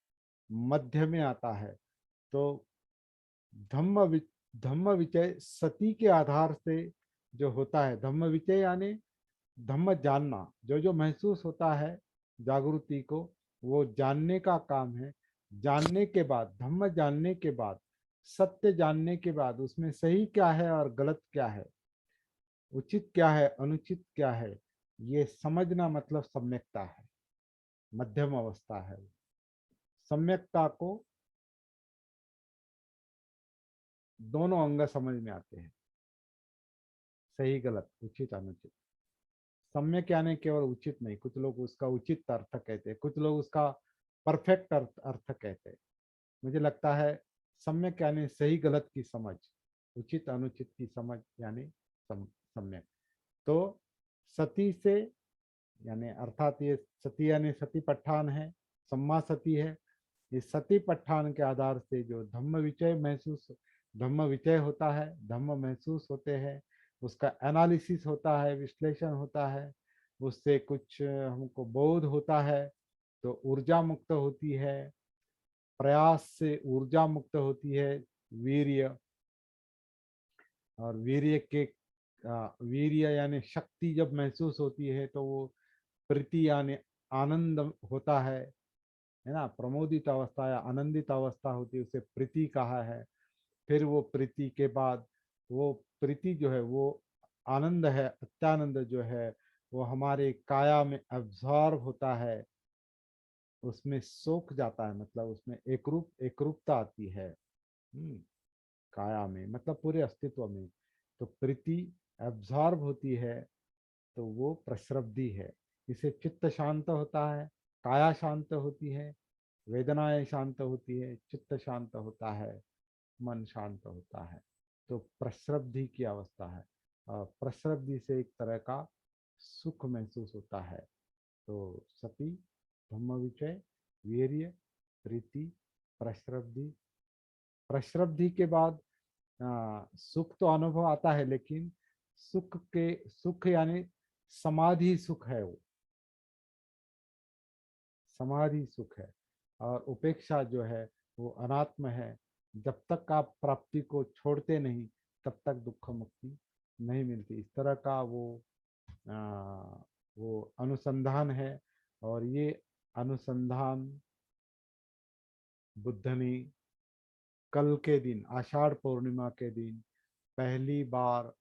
[SPEAKER 1] मध्य में आता है। तो धम्म धम्म विचय सती के आधार से जो होता है, धम्म विचय यानी धम्म जानना, जो जो महसूस होता है जागृति को, वो जानने का काम है। जानने के बाद, धम्म जानने के बाद, सत्य जानने के बाद उसमें सही क्या है और गलत क्या है, उचित क्या है अनुचित क्या है, ये समझना मतलब सम्यकता है, मध्यम अवस्था है। सम्यकता को दोनों अंग समझ में आते हैं, सही गलत उचित अनुचित। सम्यक यानी केवल उचित नहीं, कुछ लोग उसका उचित अर्थ कहते हैं, कुछ लोग उसका परफेक्ट अर्थ कहते हैं। मुझे लगता है सम्यक यानी सही गलत की समझ, उचित अनुचित की समझ यानी सम्यक। तो सती से यानी अर्थात ये सती यानी सती पट्ठान है, सम्मा सती है। इस सती पट्ठान के आधार से जो धम्म विचय होता है, धम्म महसूस होते हैं, उसका एनालिसिस होता है, विश्लेषण होता है, उससे कुछ हमको बोध होता है, तो ऊर्जा मुक्त होती है, प्रयास से ऊर्जा मुक्त होती है, वीर्य, और वीर्य यानी शक्ति जब महसूस होती है तो वो प्रीति यानी आनंद होता है ना। प्रमोदित अवस्था या आनंदित अवस्था होती है, उसे प्रीति कहा है। फिर वो प्रीति के बाद, वो प्रीति जो है वो आनंद है, अत्यानंद जो है वो हमारे काया में एब्जॉर्ब होता है, उसमें सोख जाता है, मतलब उसमें एकरूपता आती है। काया में मतलब पूरे अस्तित्व में। तो प्रीति एब्जॉर्ब होती है, तो वो प्रसरब्धि है। इसे चित्त शांत होता है, काया शांत होती है, वेदनाएं शांत होती है, चित्त शांत होता है, मन शांत होता है। तो प्रसरब्धि की अवस्था है, और प्रसरब्धि से एक तरह का सुख महसूस होता है। तो सती, धम्म विचय, वीर्य, प्रीति, प्रसरब्धि। प्रसरब्धि के बाद सुख तो अनुभव आता है, लेकिन सुख यानी समाधि सुख है, वो समाधि सुख है। और उपेक्षा जो है वो अनात्म है। जब तक आप प्राप्ति को छोड़ते नहीं तब तक दुख मुक्ति नहीं मिलती। इस तरह का आ, वो अनुसंधान है। और ये अनुसंधान बुद्ध ने कल के दिन, आषाढ़ पूर्णिमा के दिन पहली बार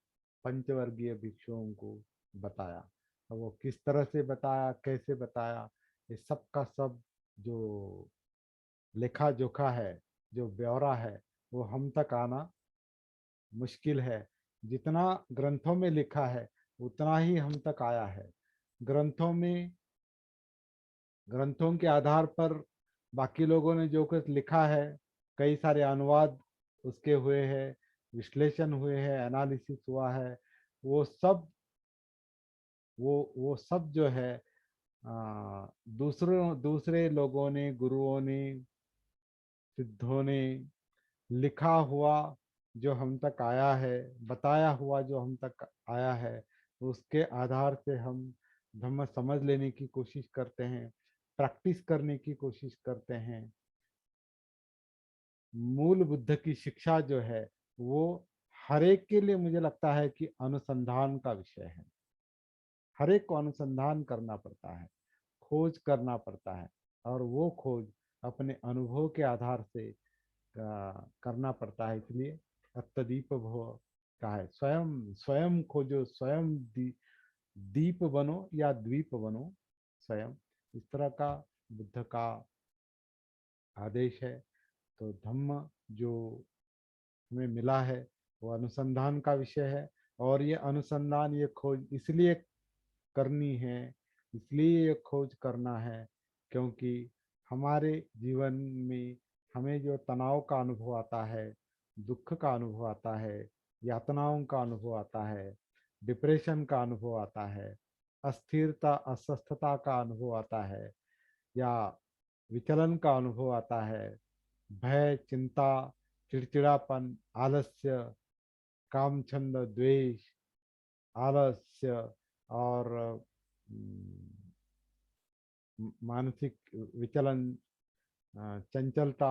[SPEAKER 1] पंचवर्गीय भिक्षुओं को बताया। अब वो किस तरह से बताया, कैसे बताया, ये सब का सब जो लेखा जोखा है, जो ब्यौरा है, वो हम तक आना मुश्किल है। जितना ग्रंथों में लिखा है उतना ही हम तक आया है। ग्रंथों में, ग्रंथों के आधार पर बाकी लोगों ने जो कुछ लिखा है, कई सारे अनुवाद उसके हुए हैं, विश्लेषण हुए हैं, एनालिसिस हुआ है, वो सब वो सब जो है दूसरे लोगों ने, गुरुओं ने, सिद्धों ने लिखा हुआ जो हम तक आया है, बताया हुआ जो हम तक आया है, उसके आधार से हम धम्म समझ लेने की कोशिश करते हैं, प्रैक्टिस करने की कोशिश करते हैं। मूल बुद्ध की शिक्षा जो है वो हर एक के लिए मुझे लगता है कि अनुसंधान का विषय है। हर एक को अनुसंधान करना पड़ता है, खोज करना पड़ता है, और वो खोज अपने अनुभव के आधार से करना पड़ता है। इसलिए अत्तदीप भव का है, स्वयं स्वयं खोजो, स्वयं दीप बनो या द्वीप बनो स्वयं, इस तरह का बुद्ध का आदेश है। तो धम्म जो हमें मिला है वो अनुसंधान का विषय है, और ये अनुसंधान, ये खोज इसलिए करनी है, इसलिए ये खोज करना है क्योंकि हमारे जीवन में हमें जो तनाव का अनुभव आता है, दुख का अनुभव आता है, यातनाओं का अनुभव आता है, डिप्रेशन का अनुभव आता है, अस्थिरता अस्वस्थता का अनुभव आता है, या विचलन का अनुभव आता है, भय, चिंता, चिड़चिड़ापन, आलस्य, कामछंद, द्वेष, आलस्य, और मानसिक विचलन, चंचलता,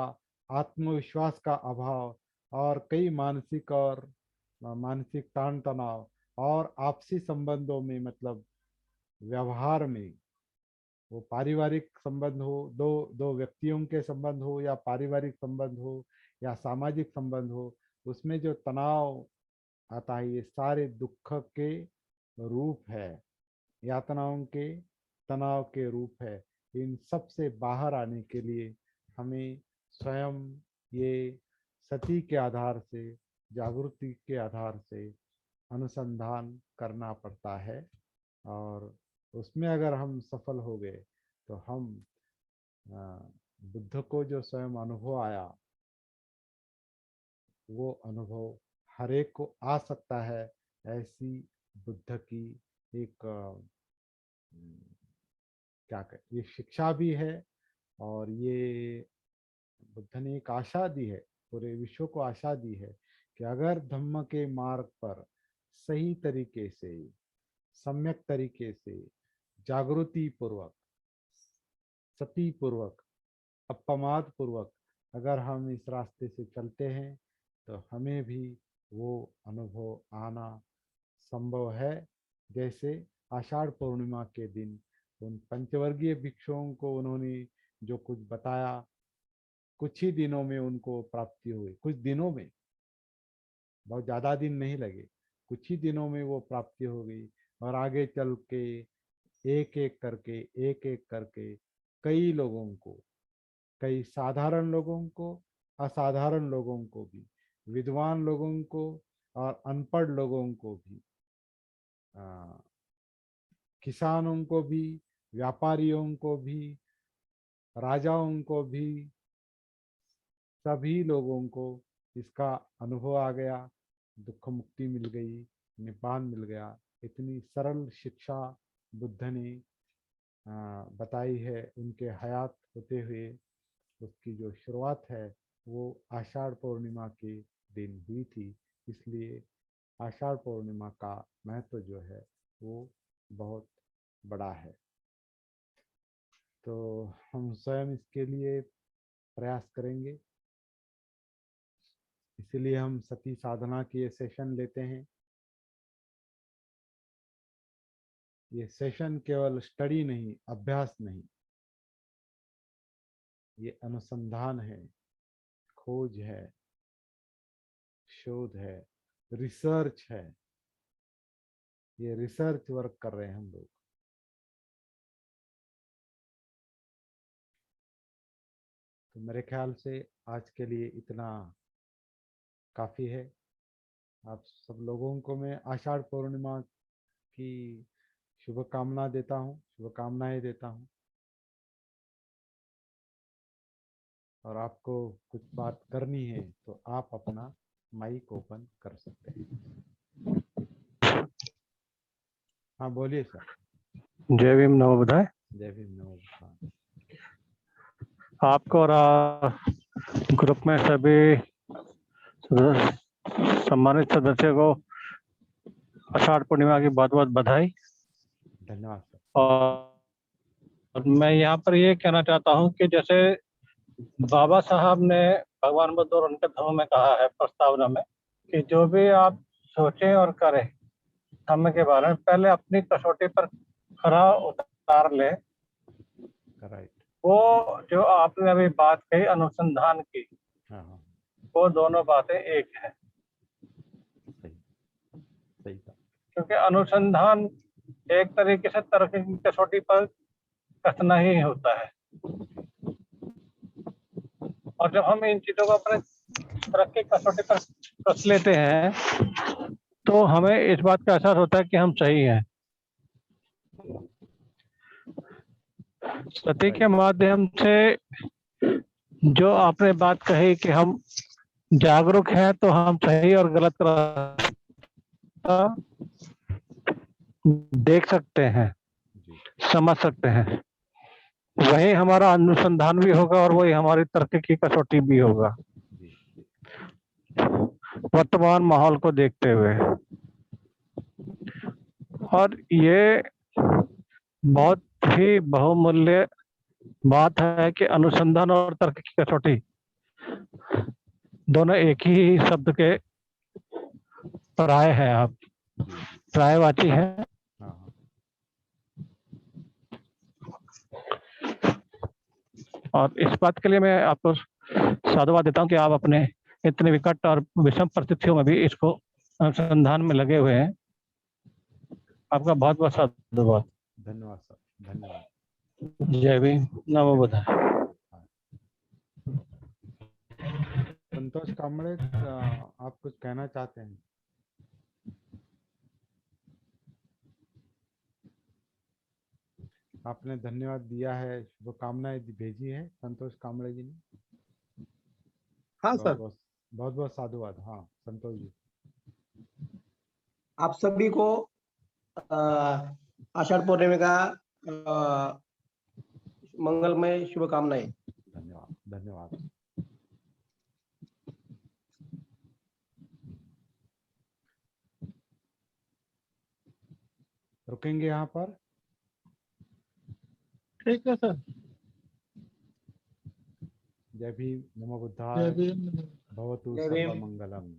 [SPEAKER 1] आत्मविश्वास का अभाव, और कई मानसिक और मानसिक ताण तनाव, और आपसी संबंधों में, मतलब व्यवहार में, वो पारिवारिक संबंध हो, दो दो व्यक्तियों के संबंध हो, या पारिवारिक संबंध हो, या सामाजिक संबंध हो, उसमें जो तनाव आता है, ये सारे दुख के रूप है, यातनाओं के, तनाव के रूप है। इन सब से बाहर आने के लिए हमें स्वयं ये सती के आधार से, जागृति के आधार से अनुसंधान करना पड़ता है, और उसमें अगर हम सफल हो गए तो हम बुद्ध को जो स्वयं अनुभव आया, वो अनुभव हर एक को आ सकता है। ऐसी बुद्ध की एक क्या कहें, ये शिक्षा भी है, और ये बुद्ध ने एक आशा दी है, पूरे विश्व को आशा दी है कि अगर धम्म के मार्ग पर सही तरीके से, सम्यक तरीके से, जागृति पूर्वक, सती पूर्वक, अपमाद पूर्वक अगर हम इस रास्ते से चलते हैं तो हमें भी वो अनुभव आना संभव है। जैसे आषाढ़ पूर्णिमा के दिन उन पंचवर्गीय भिक्षुओं को उन्होंने जो कुछ बताया, कुछ ही दिनों में उनको प्राप्ति हुई, कुछ दिनों में, बहुत ज़्यादा दिन नहीं लगे, कुछ ही दिनों में वो प्राप्ति हो गई, और आगे चल के एक एक करके, एक एक करके कई लोगों को, कई साधारण लोगों को, असाधारण लोगों को भी, विद्वान लोगों को और अनपढ़ लोगों को भी, किसानों को भी, व्यापारियों को भी, राजाओं को भी, सभी लोगों को इसका अनुभव आ गया, दुख मुक्ति मिल गई, निपान मिल गया। इतनी सरल शिक्षा बुद्ध ने बताई है, उनके हयात होते हुए उसकी जो शुरुआत है वो आषाढ़ पूर्णिमा के दिन हुई थी। इसलिए आषाढ़ पूर्णिमा का महत्व जो है वो बहुत बड़ा है। तो हम स्वयं इसके लिए प्रयास करेंगे, इसीलिए हम सती साधना की ये सेशन लेते हैं। ये सेशन केवल स्टडी नहीं, अभ्यास नहीं, ये अनुसंधान है, खोज है, शोध है, रिसर्च है। ये रिसर्च वर्क कर रहे हैं हम लोग। तो मेरे ख्याल से आज के लिए इतना काफ़ी है। आप सब लोगों को मैं आषाढ़ पूर्णिमा की शुभकामना देता हूँ, शुभकामनाएं देता हूँ। और आपको कुछ बात करनी है तो आप अपना माइक ओपन कर सकते हैं। हाँ बोलिए सर।
[SPEAKER 3] जय भीम, नमो बुद्धाय।
[SPEAKER 1] जय भीम, नमो बुद्धाय।
[SPEAKER 3] आपको और ग्रुप में सभी सम्मानित सदस्य को आषाढ़ पूर्णिमा की बहुत बहुत बधाई।
[SPEAKER 1] धन्यवाद सर।
[SPEAKER 3] और मैं यहाँ पर ये कहना चाहता हूँ कि जैसे बाबा साहब ने भगवान बुद्ध और उनके धर्म में कहा है प्रस्तावना में कि जो भी आप सोचें और करें धर्म के बारे में, पहले अपनी कसौटी पर खरा उतार ले।
[SPEAKER 1] राइट।
[SPEAKER 3] वो जो आपने अभी बात कही अनुसंधान की,
[SPEAKER 1] हाँ हाँ।
[SPEAKER 3] वो दोनों बातें एक है। क्योंकि अनुसंधान एक तरीके से तरक्की की कसौटी पर कसना ही होता है। और जब हम इन चीजों को अपने तरक्की कसौटी पर कस लेते हैं तो हमें इस बात का एहसास होता है कि हम सही हैं। सती के माध्यम से जो आपने बात कही कि हम जागरूक हैं तो हम सही और गलत का रास्ता देख सकते हैं,
[SPEAKER 1] जी
[SPEAKER 3] समझ सकते हैं। वही हमारा अनुसंधान भी होगा और वही हमारी तरक्की की कसौटी भी होगा
[SPEAKER 1] जी
[SPEAKER 3] वर्तमान माहौल को देखते हुए। और ये बहुत ही बहुमूल्य बात है कि अनुसंधान और तरक्की की कसौटी दोनों एक ही शब्द के पर्याय है, आप
[SPEAKER 1] जी
[SPEAKER 3] पर्यायवाची है।
[SPEAKER 1] हाँ हाँ
[SPEAKER 3] और इस बात के लिए मैं आपको साधुवाद देता हूँ कि आप अपने इतने विकट और विषम परिस्थितियों में भी इसको अनुसंधान में लगे हुए हैं। आपका बहुत बहुत साधुवाद।
[SPEAKER 1] धन्यवाद सर, धन्यवाद।
[SPEAKER 3] जय भीम, नमो बुद्धाय।
[SPEAKER 1] संतोष कांबळे, आप कुछ कहना चाहते हैं? आपने धन्यवाद दिया है, शुभकामनाएं भेजी है संतोष कांबळे जी ने।
[SPEAKER 4] हाँ
[SPEAKER 1] बहुत
[SPEAKER 4] सर,
[SPEAKER 1] बहुत बहुत साधुवाद। हाँ संतोष जी,
[SPEAKER 4] आप सभी को आषाढ़ पूर्णिमा का मंगलमय शुभकामनाएं।
[SPEAKER 1] धन्यवाद धन्यवाद। रुकेंगे यहाँ पर।
[SPEAKER 3] ठीक है सर।
[SPEAKER 1] जय भीम, नमो
[SPEAKER 3] जय
[SPEAKER 1] बुद्धाय,
[SPEAKER 3] भीम।
[SPEAKER 1] भवतु
[SPEAKER 4] जय
[SPEAKER 1] सर्व
[SPEAKER 4] भीम।
[SPEAKER 1] मंगलम।